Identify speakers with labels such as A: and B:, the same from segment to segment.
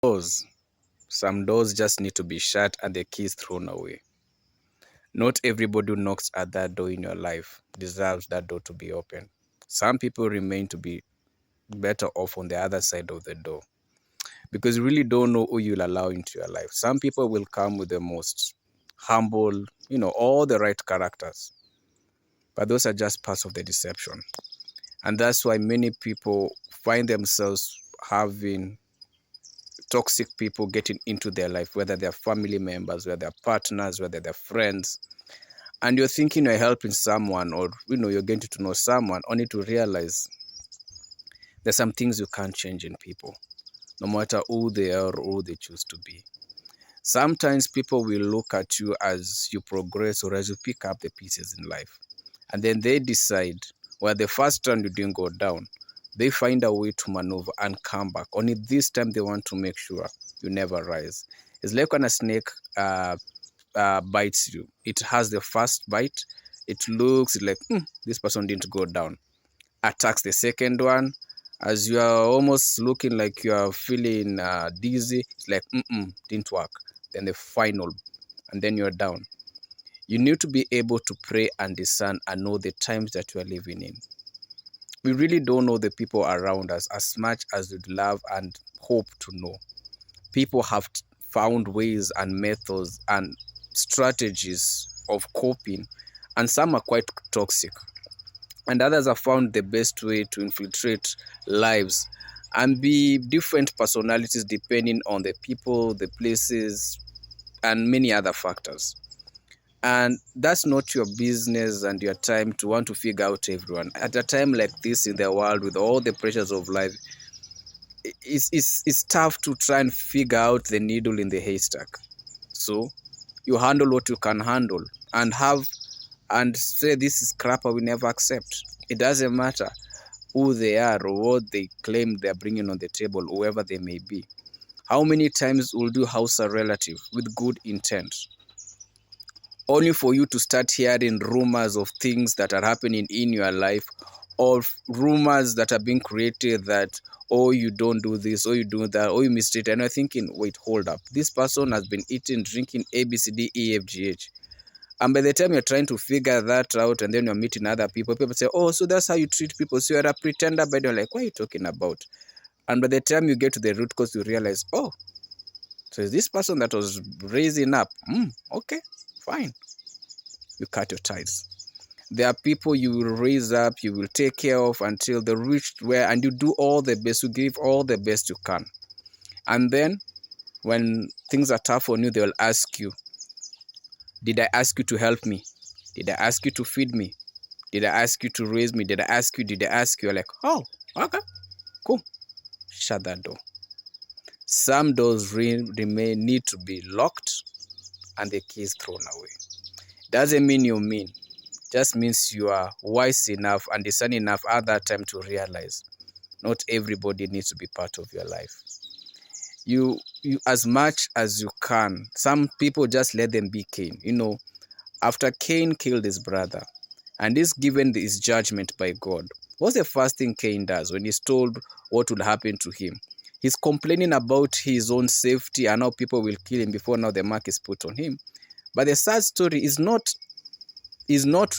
A: Doors. Some doors just need to be shut and the keys thrown away. Not everybody who knocks at that door in your life deserves that door to be open. Some people remain to be better off on the other side of the door because you really don't know who you'll allow into your life. Some people will come with the most humble, all the right characters, but those are just parts of the deception. And that's why many people find themselves having toxic people getting into their life, whether they're family members, whether they're partners, whether they're friends. And you're thinking you're helping someone or you're getting to know someone, only to realize there's some things you can't change in people, no matter who they are or who they choose to be. Sometimes people will look at you as you progress or as you pick up the pieces in life. And then they decide, well, the first time you didn't go down, they find a way to maneuver and come back. Only this time they want to make sure you never rise. It's like when a snake bites you. It has the first bite. It looks like, this person didn't go down. Attacks the second one. As you are almost looking like you are feeling dizzy, it's like, didn't work. Then the final, and then you're down. You need to be able to pray and discern and know the times that you are living in. We really don't know the people around us as much as we'd love and hope to know. People have found ways and methods and strategies of coping, and some are quite toxic. And others have found the best way to infiltrate lives and be different personalities depending on the people, the places, and many other factors. And that's not your business and your time to want to figure out everyone. At a time like this in the world, with all the pressures of life, it's tough to try and figure out the needle in the haystack. So you handle what you can handle and say, this is crap, I will never accept. It doesn't matter who they are or what they claim they're bringing on the table, whoever they may be. How many times will you house a relative with good intent, only for you to start hearing rumors of things that are happening in your life, or rumors that are being created that, oh, you don't do this, or you do that, or you mistreat, and you're thinking, wait, hold up. This person has been eating, drinking A, B, C, D, E, F, G, H. And by the time you're trying to figure that out and then you're meeting other people say, oh, so that's how you treat people. So you're a pretender, but you're like, what are you talking about? And by the time you get to the root cause, you realize, oh, so is this person that was raising up? Okay, fine. You cut your ties. There are people you will raise up, you will take care of until they reach where, and you do all the best, you give all the best you can. And then when things are tough on you, they'll ask you, did I ask you to help me? Did I ask you to feed me? Did I ask you to raise me? Did I ask you? You're like, oh, okay, cool. Shut that door. Some doors need to be locked and the keys thrown away. Doesn't mean you're mean. Just means you are wise enough and discerning enough at that time to realize not everybody needs to be part of your life. You as much as you can. Some people just let them be Cain. After Cain killed his brother and is given his judgment by God, what's the first thing Cain does when he's told what will happen to him? He's complaining about his own safety and how people will kill him before now the mark is put on him. But the sad story is not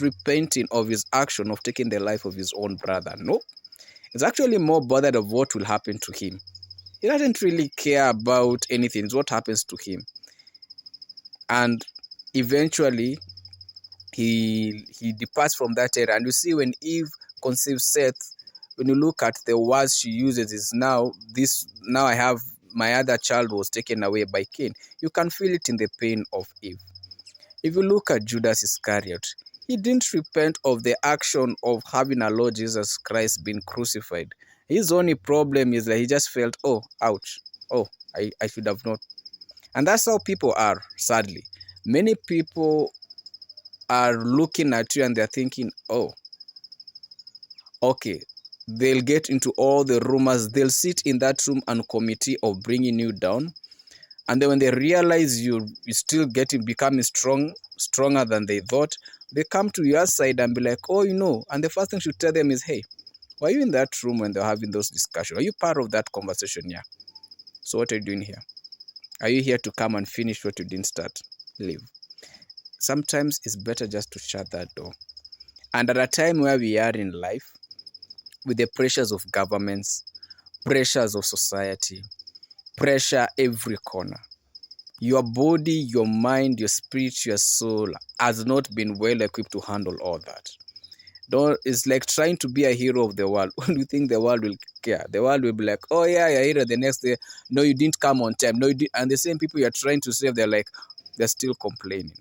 A: repenting of his action of taking the life of his own brother. No, he's actually more bothered of what will happen to him. He doesn't really care about anything. It's what happens to him. And eventually, he departs from that era. And you see, when Eve conceives Seth, when you look at the words she uses, is now I have my other child was taken away by Cain. You can feel it in the pain of Eve. If you look at Judas Iscariot, he didn't repent of the action of having our Lord Jesus Christ been crucified. His only problem is that he just felt, oh, ouch, oh, I should have not. And that's how people are, sadly. Many people are looking at you and they're thinking, oh, okay, they'll get into all the rumors. They'll sit in that room and committee of bringing you down. And then when they realize you're still becoming stronger than they thought, they come to your side and be like, oh, and the first thing you tell them is, hey, were you in that room when they're having those discussions? Are you part of that conversation? Yeah. So what are you doing here? Are you here to come and finish what you didn't start? Leave. Sometimes it's better just to shut that door. And at a time where we are in life, with the pressures of governments, pressures of society, pressure every corner, your body, your mind, your spirit, your soul has not been well equipped to handle all that. Don't, it's like trying to be a hero of the world. When you think the world will care, the world will be like, oh yeah, you're a hero. The next day, no, you didn't come on time. No, you didn't. And the same people you're trying to save, they're still complaining.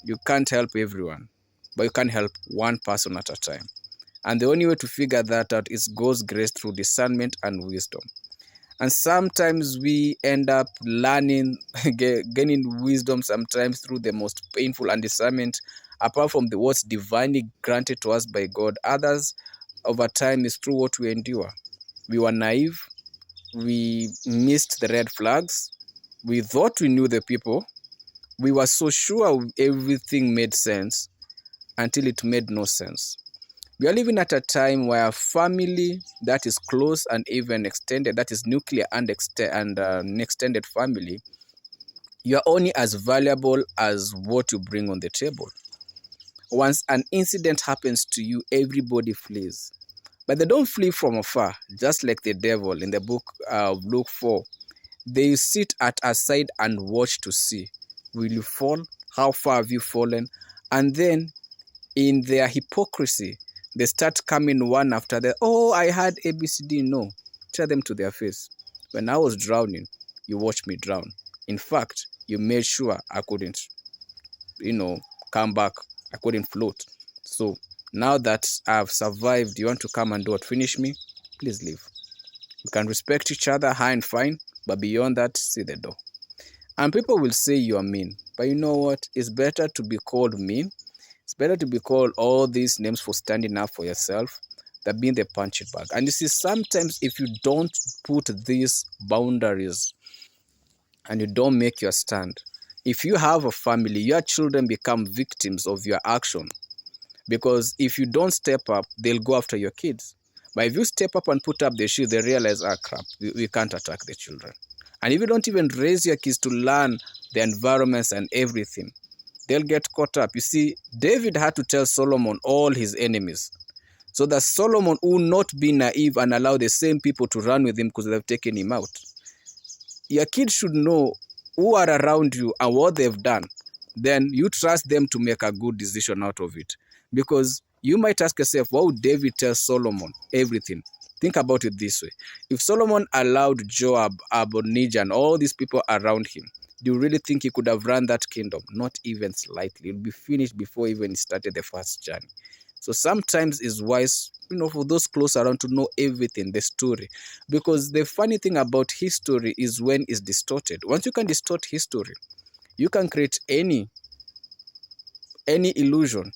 A: You can't help everyone, but you can help one person at a time. And the only way to figure that out is God's grace through discernment and wisdom. And sometimes we end up learning, gaining wisdom sometimes through the most painful, and discernment, apart from what's divinely granted to us by God. Others, over time, is through what we endure. We were naive. We missed the red flags. We thought we knew the people. We were so sure everything made sense until it made no sense. We are living at a time where a family that is close and even extended, that is nuclear and an extended family, you are only as valuable as what you bring on the table. Once an incident happens to you, everybody flees. But they don't flee from afar, just like the devil in the book of Luke 4. They sit at a side and watch to see, will you fall? How far have you fallen? And then in their hypocrisy, they start coming one after the, oh, I had ABCD. No, tell them to their face. When I was drowning, you watched me drown. In fact, you made sure I couldn't, come back. I couldn't float. So now that I've survived, you want to come and do what? Finish me? Please leave. We can respect each other, high and fine, but beyond that, see the door. And people will say you are mean. But you know what? It's better to be called mean. It's better to be called all these names for standing up for yourself than being the punching bag. And you see, sometimes if you don't put these boundaries and you don't make your stand, if you have a family, your children become victims of your action. Because if you don't step up, they'll go after your kids. But if you step up and put up the shield, they realize, crap, we can't attack the children. And if you don't even raise your kids to learn the environments and everything, they'll get caught up. You see, David had to tell Solomon all his enemies, so that Solomon will not be naive and allow the same people to run with him because they've taken him out. Your kids should know who are around you and what they've done. Then you trust them to make a good decision out of it. Because you might ask yourself, why would David tell Solomon everything? Think about it this way. If Solomon allowed Joab, Adonijah, and all these people around him, do you really think he could have run that kingdom? Not even slightly. It would be finished before even he started the first journey. So sometimes it's wise, for those close around to know everything, the story. Because the funny thing about history is when it's distorted. Once you can distort history, you can create any illusion.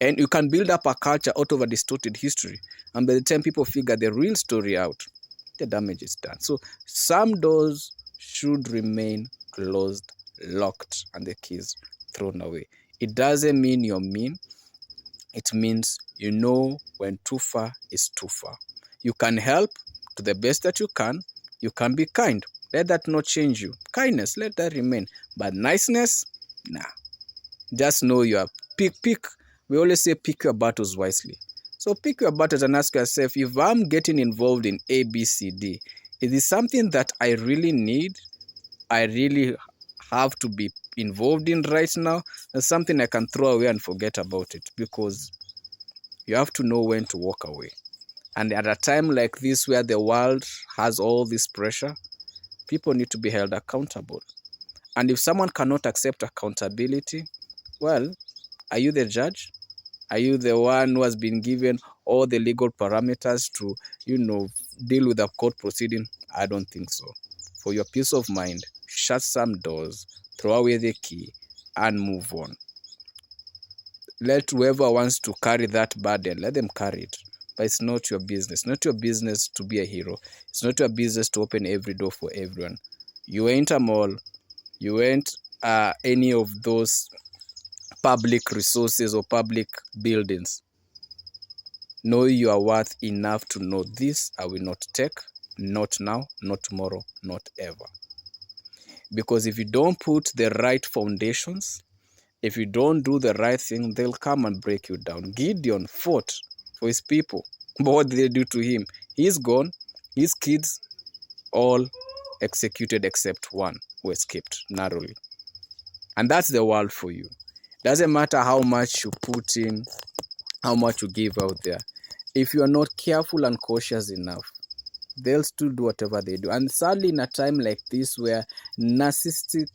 A: And you can build up a culture out of a distorted history. And by the time people figure the real story out, the damage is done. So some doors should remain closed, locked, and the keys thrown away. It doesn't mean you're mean. It means you know when too far is too far. You can help to the best that you can. You can be kind. Let that not change you. Kindness, let that remain. But niceness, nah. Just know you are pick. We always say pick your battles wisely. So pick your battles and ask yourself, if I'm getting involved in A, B, C, D, is it something that I really need? I really have to be involved in right now? There's something I can throw away and forget about it, because you have to know when to walk away. And at a time like this where the world has all this pressure, people need to be held accountable. And if someone cannot accept accountability, well, are you the judge? Are you the one who has been given all the legal parameters to, deal with a court proceeding? I don't think so. For your peace of mind, shut some doors, throw away the key, and move on. Let whoever wants to carry that burden, let them carry it. But it's not your business. Not your business to be a hero. It's not your business to open every door for everyone. You ain't a mall. You ain't any of those public resources or public buildings. Know you are worth enough to know this I will not take, Not now, not tomorrow, not ever. Because if you don't put the right foundations, if you don't do the right thing, they'll come and break you down. Gideon fought for his people. But what did they do to him? He's gone. His kids all executed except one who escaped narrowly. And that's the world for you. Doesn't matter how much you put in, how much you give out there. If you are not careful and cautious enough, they'll still do whatever they do. And sadly, in a time like this where narcissistic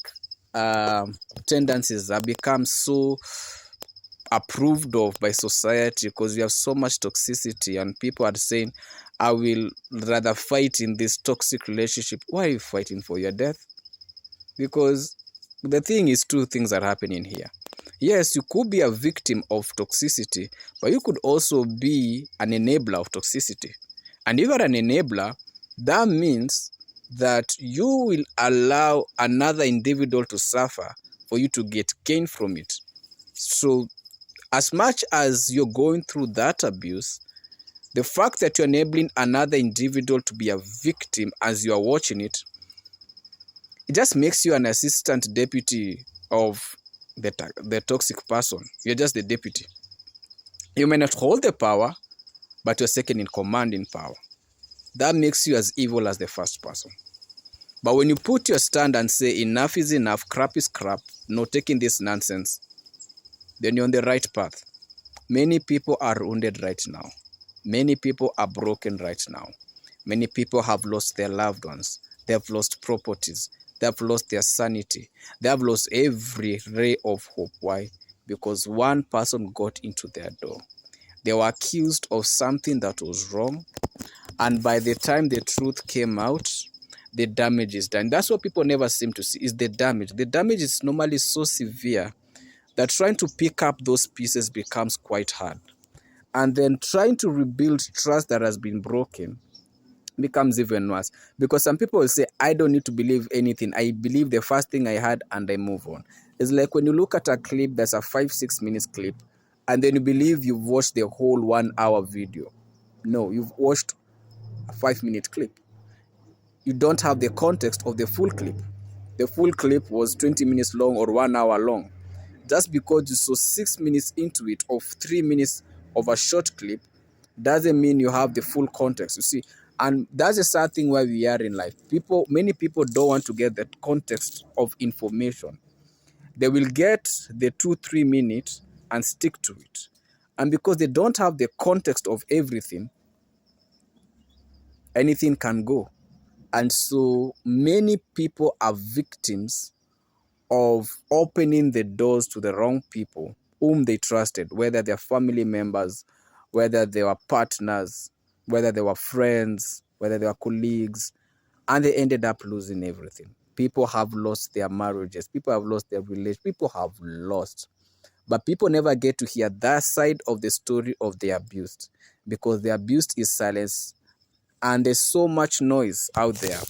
A: tendencies have become so approved of by society, because we have so much toxicity and people are saying, I will rather fight in this toxic relationship. Why are you fighting for your death? Because the thing is, two things are happening here. Yes, you could be a victim of toxicity, but you could also be an enabler of toxicity. And if you are an enabler, that means that you will allow another individual to suffer for you to get gain from it. So as much as you're going through that abuse, the fact that you're enabling another individual to be a victim as you are watching it, it just makes you an assistant deputy of the toxic person. You're just the deputy. You may not hold the power, but you're second in command in power. That makes you as evil as the first person. But when you put your stand and say enough is enough, crap is crap, no taking this nonsense, then you're on the right path. Many people are wounded right now. Many people are broken right now. Many people have lost their loved ones. They have lost properties. They have lost their sanity. They have lost every ray of hope. Why? Because one person got into their door. They were accused of something that was wrong. And by the time the truth came out, the damage is done. That's what people never seem to see, is the damage. The damage is normally so severe that trying to pick up those pieces becomes quite hard. And then trying to rebuild trust that has been broken becomes even worse. Because some people will say, I don't need to believe anything. I believe the first thing I heard and I move on. It's like when you look at a clip that's a 5-6 minutes clip, and then you believe you've watched the whole 1 hour video. No, you've watched a 5-minute clip. You don't have the context of the full clip. The full clip was 20 minutes long or 1 hour long. Just because you saw 6 minutes into it of 3 minutes of a short clip doesn't mean you have the full context, you see. And that's a sad thing where we are in life. Many people don't want to get the context of information. They will get the 2-3 minutes and stick to it. And because they don't have the context of everything, anything can go. And so many people are victims of opening the doors to the wrong people whom they trusted, whether they're family members, whether they were partners, whether they were friends, whether they were colleagues, and they ended up losing everything. People have lost their marriages, people have lost their relationships, people have lost. But people never get to hear that side of the story of the abused, because the abused is silenced and there's so much noise out there.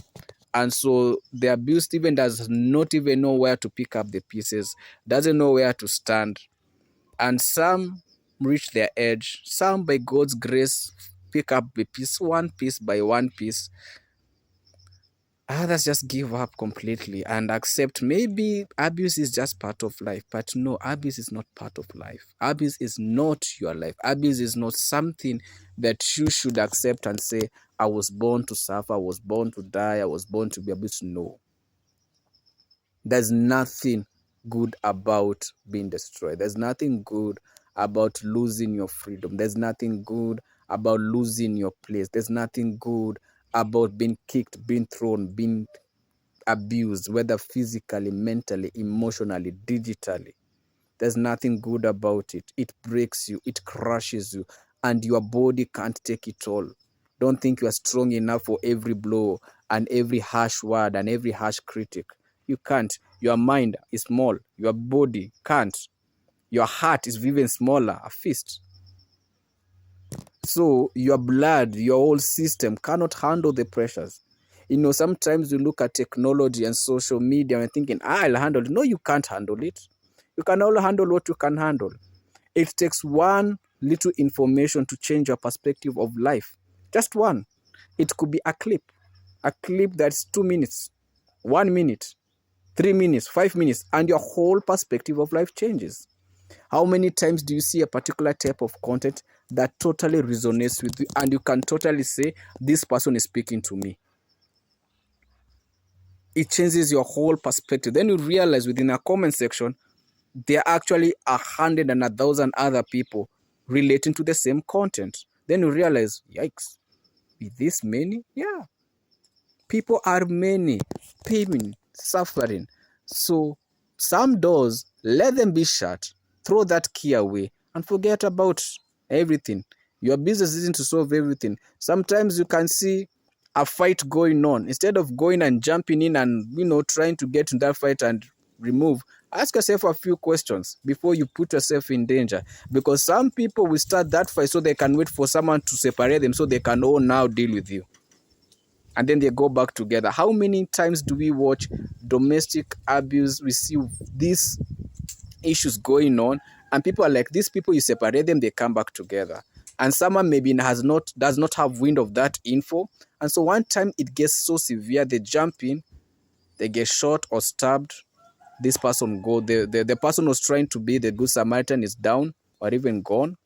A: And so the abused even does not even know where to pick up the pieces, doesn't know where to stand. And some reach their edge, some by God's grace pick up the piece, one piece by one piece. Others just give up completely and accept maybe abuse is just part of life. But no, abuse is not part of life. Abuse is not your life. Abuse is not something that you should accept and say, I was born to suffer, I was born to die, I was born to be abused. No. There's nothing good about being destroyed. There's nothing good about losing your freedom. There's nothing good about losing your place. There's nothing good about being kicked, being thrown, being abused, whether physically, mentally, emotionally, digitally. There's nothing good about it. It breaks you, it crushes you, and your body can't take it all. Don't think you are strong enough for every blow and every harsh word and every harsh critic. You can't. Your mind is small. Your body can't. Your heart is even smaller, a fist. So your blood, your whole system cannot handle the pressures. You know, sometimes you look at technology and social media and thinking, I'll handle it. No, you can't handle it. You can only handle what you can handle. It takes one little information to change your perspective of life. Just one. It could be a clip. a clip that's 2 minutes, 1 minute, 3 minutes, 5 minutes, and your whole perspective of life changes. How many times do you see a particular type of content that totally resonates with you and you can totally say, this person is speaking to me? It changes your whole perspective. Then you realize within a comment section, there are actually 100 and 1,000 other people relating to the same content. Then you realize, yikes, with this many? Yeah. People are many, pain, suffering. So some doors, let them be shut. Throw that key away and forget about everything. Your business isn't to solve everything. Sometimes you can see a fight going on. Instead of going and jumping in and trying to get in that fight and remove, ask yourself a few questions before you put yourself in danger. Because some people will start that fight so they can wait for someone to separate them so they can all now deal with you. And then they go back together. How many times do we watch domestic abuse, we see these issues going on, and people are like, these people, you separate them, they come back together. And someone maybe does not have wind of that info. And so one time it gets so severe, they jump in, they get shot or stabbed. This person go, the person who's trying to be the good Samaritan is down or even gone.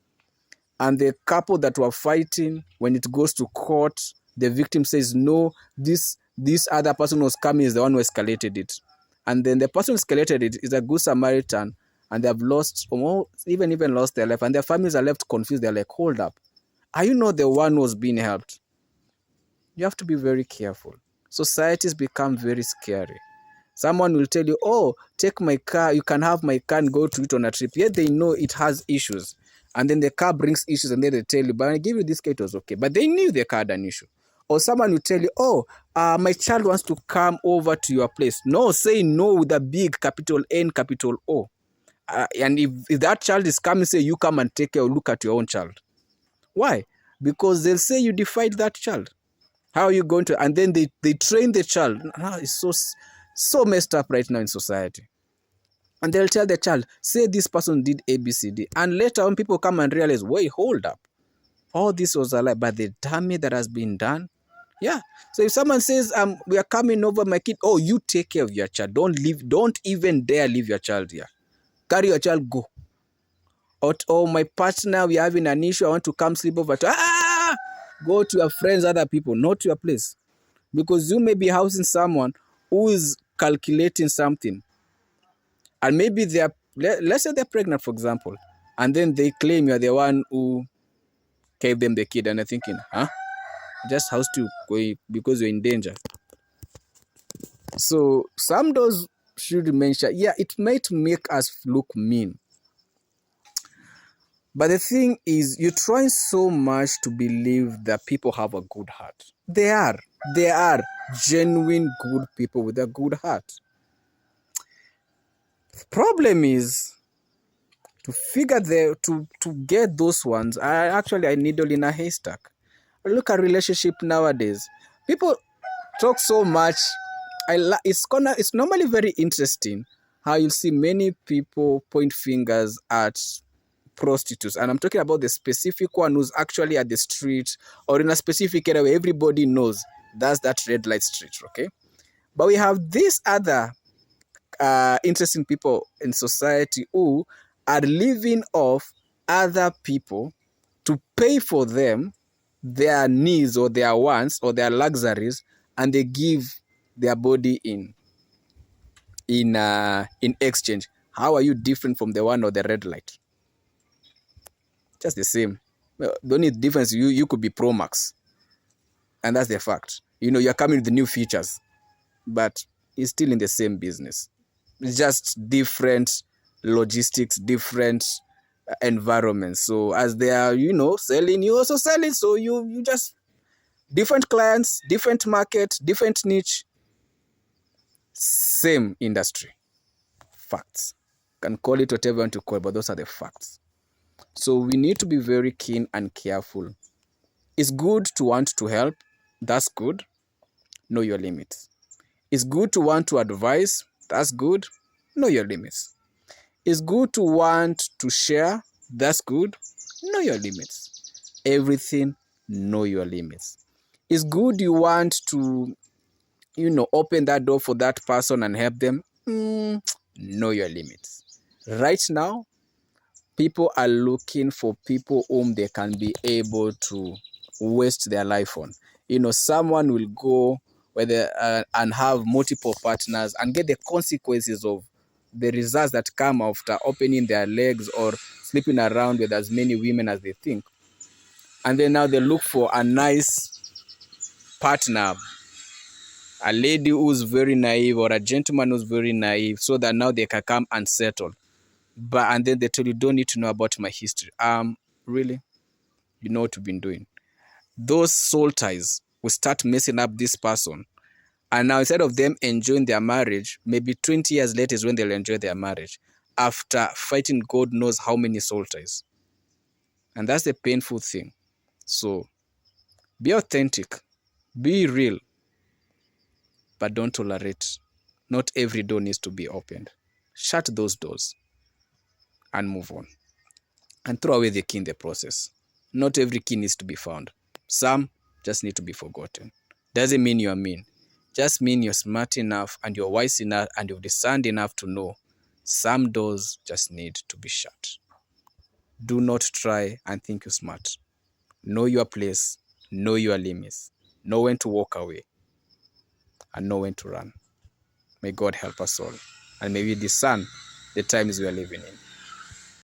A: And the couple that were fighting, when it goes to court, the victim says, no, this other person who was coming is the one who escalated it. And then the person who escalated it is a good Samaritan, and they have lost, or even lost their life, and their families are left confused. They're like, hold up, are you not the one who was being helped? You have to be very careful. Societies become very scary. Someone will tell you, oh, take my car, you can have my car and go to it on a trip. Yet they know it has issues. And then the car brings issues, and then they tell you, but I give you this car, it was okay. But they knew the car had an issue. Or someone will tell you, oh, my child wants to come over to your place. No, say no with a big capital N, capital O. And if that child is coming, say you come and take care or look at your own child. Why? Because they'll say you defied that child. How are you going to? And then they train the child. Now it's so messed up right now in society. And they'll tell the child, say this person did ABCD. And later on, people come and realize, wait, hold up. All this was a lie, but the damage that has been done. Yeah. So if someone says, we are coming over my kid, oh, you take care of your child. Don't even dare leave your child here. Carry your child, go. Or my partner, we're having an issue, I want to come sleep over. Go to your friends, other people, not to your place. Because you may be housing someone who is calculating something. And maybe let's say they're pregnant, for example. And then they claim you're the one who gave them the kid. And they're thinking, just house to go because you're in danger. So some doors should mention, yeah, it might make us look mean. But the thing is, you're trying so much to believe that people have a good heart. They are genuine good people with a good heart. The problem is to get those ones. I needle in a haystack. Look at relationship nowadays. People talk so much. It's normally very interesting how you see many people point fingers at prostitutes, and I'm talking about the specific one who's actually at the street or in a specific area where everybody knows that's that red light street, okay? But we have these other interesting people in society who are living off other people to pay for them their needs or their wants or their luxuries, and they give their body in exchange. How are you different from the one or the red light? Just the same. Well, the only difference, you could be Pro Max, and that's the fact. You're coming with the new features, but it's still in the same business. It's just different logistics, different environments. So as they are, selling, you also sell it. So you just different clients, different market, different niche, same industry. Facts. Can call it whatever you want to call it, but those are the facts. So we need to be very keen and careful. It's good to want to help. That's good. Know your limits. It's good to want to advise. That's good. Know your limits. It's good to want to share. That's good. Know your limits. Everything, know your limits. It's good you want to open that door for that person and help them. Know your limits. Right now, people are looking for people whom they can be able to waste their life on. Someone will go and have multiple partners and get the consequences of the results that come after opening their legs or sleeping around with as many women as they think. And then now they look for a nice partner, a lady who's very naive or a gentleman who's very naive, so that now they can come and settle. And then they tell you, don't need to know about my history. Really? You know what you've been doing. Those soul ties will start messing up this person. And now instead of them enjoying their marriage, maybe 20 years later is when they'll enjoy their marriage after fighting God knows how many soul ties. And that's the painful thing. So be authentic, be real, but don't tolerate. Not every door needs to be opened. Shut those doors and move on. And throw away the key in the process. Not every key needs to be found. Some just need to be forgotten. Doesn't mean you're mean. Just mean you're smart enough and you're wise enough and you've discerned enough to know some doors just need to be shut. Do not try and think you're smart. Know your place, know your limits, know when to walk away, and know when to run. May God help us all, and may we discern the times we are living in.